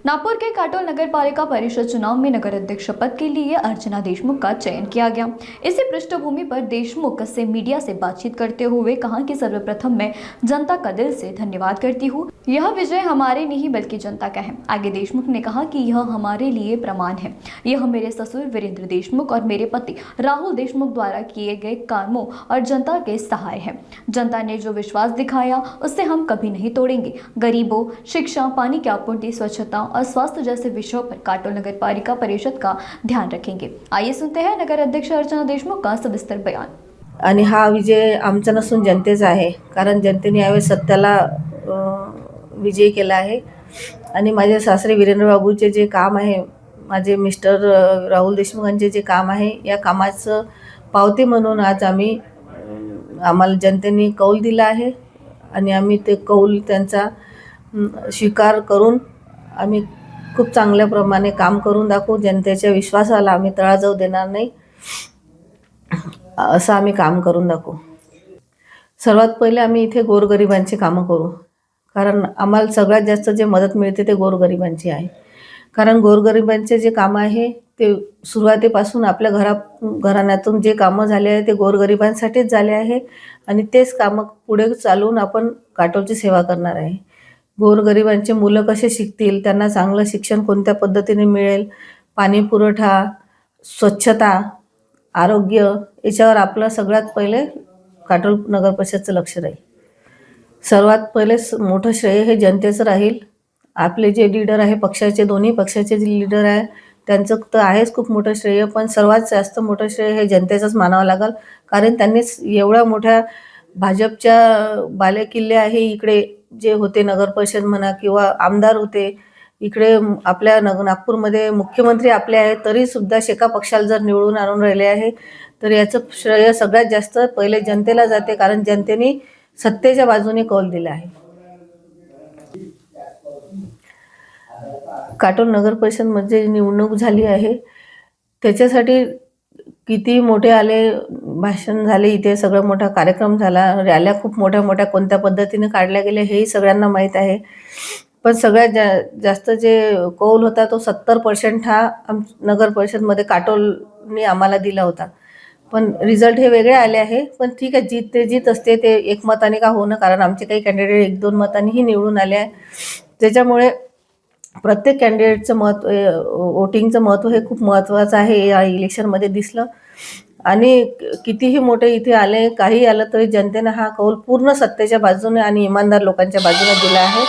नागपुर के काटोल नगर पालिका परिषद चुनाव में नगर अध्यक्ष पद के लिए अर्चना देशमुख का चयन किया गया। इसी पृष्ठभूमि पर देशमुख से मीडिया से बातचीत करते हुए कहा कि सर्वप्रथम मैं जनता का दिल से धन्यवाद करती हूँ। यह विजय हमारे नहीं बल्कि जनता का है। आगे देशमुख ने कहा कि यह हमारे लिए प्रमाण है। यह मेरे ससुर वीरेंद्र देशमुख और मेरे पति राहुल देशमुख द्वारा किए गए कामों और जनता के सहाय है। जनता ने जो विश्वास दिखाया उससे हम कभी नहीं तोड़ेंगे। गरीबों, शिक्षा, पानी की आपूर्ति, स्वच्छता और स्वास्थ्य जैसे विषयों पर काटोल नगर पालिका परिषद का ध्यान रखेंगे। आइए सुनते हैं नगर अध्यक्ष अर्चना देशमुख का सविस्तर बयान। आणि हा विजय आमचा नसून जनतेचा आहे, कारण जनतेने यावेळेस सत्याला विजयी केला आहे। आणि माझे सासरे वीरेंद्र बाबूचे जे काम आहे, माझे मिस्टर राहुल देशमुखांचे जे काम आहे, या कामाचं पावती म्हणून आज आम्हाला जनतेने कौल दिला आहे आणि आम्ही ते कौल त्यांचा स्वीकार करून आम्ही खूप चांगल्या प्रमाणे काम करून दाखवू। जनतेच्या विश्वासाला आम्ही तडा जाऊ देणार नाही, असं आम्ही काम करून दाखवू। सर्वात पहिले आम्ही इथे गोरगरिबांची कामं करू, कारण आम्हाला सगळ्यात जास्त जे मदत मिळते ते गोरगरिबांची आहे। कारण गोरगरिबांचे जे कामं आहे ते सुरुवातीपासून आपल्या घराण्यातून जे कामं झाले आहे ते गोरगरिबांसाठीच झाले आहे आणि तेच कामं पुढे चालवून आपण काटोलची सेवा करणार आहे। गोरगरिबांचे मुलं कसे शिकतील, त्यांना चांगलं शिक्षण कोणत्या पद्धतीने मिळेल, पाणी पुरवठा, स्वच्छता, आरोग्य याच्यावर आपलं सगळ्यात पहिले काटोल नगर परिषदचं लक्ष राहील। सर्वात पहिले मोठं श्रेय हे जनतेचं राहील। आपले जे लीडर आहे पक्षाचे, दोन्ही पक्षाचे जे लीडर आहे त्यांचं तर आहेच खूप मोठं श्रेय, पण सर्वात जास्त मोठं श्रेय हे जनतेचंच मानावं लागेल। कारण त्यांनीच एवढ्या मोठ्या भाजपच्या बालेकिल्ले आहे इकडे जे होते, नगर परिषद म्हणा किंवा आमदार होते इकडे, आपल्या नागपूरमध्ये मुख्यमंत्री आपले आहेत, तरी सुद्धा शेका पक्षाला जर निवडून आणून राहिले आहे तर याचं श्रेय सगळ्यात जास्त पहिले जनतेला जाते, कारण जनतेने सत्तेच्या बाजूने कौल दिला आहे। काटोल नगर परिषद मध्ये निवडणूक झाली आहे, त्याच्यासाठी किती मोठे आले, भाषण झाले, इथे सगळं मोठा कार्यक्रम झाला, रॅल्या खूप मोठ्या मोठ्या कोणत्या पद्धतीने काढल्या गेल्या हेही सगळ्यांना माहीत आहे। पण सगळ्यात जास्त जे कौल होता तो 70% हा नगर परिषदमध्ये काटोलने आम्हाला दिला होता। पण रिझल्ट हे वेगळे आले आहे, पण ठीक आहे, जीत असते, ते एकमताने का होणं, कारण आमचे काही कॅन्डिडेट 1-2 मतांनीही निवडून आले आहे। त्याच्यामुळे प्रत्येक कॅन्डिडेटचं महत्त्व, वोटिंगचं महत्त्व हे खूप महत्त्वाचं आहे, या इलेक्शनमध्ये दिसलं। आणि कितीही मोठे इथे आले, काही आलं तरी जनतेनं हा कौल पूर्ण सत्तेच्या बाजूने आणि इमानदार लोकांच्या बाजूने दिला आहे।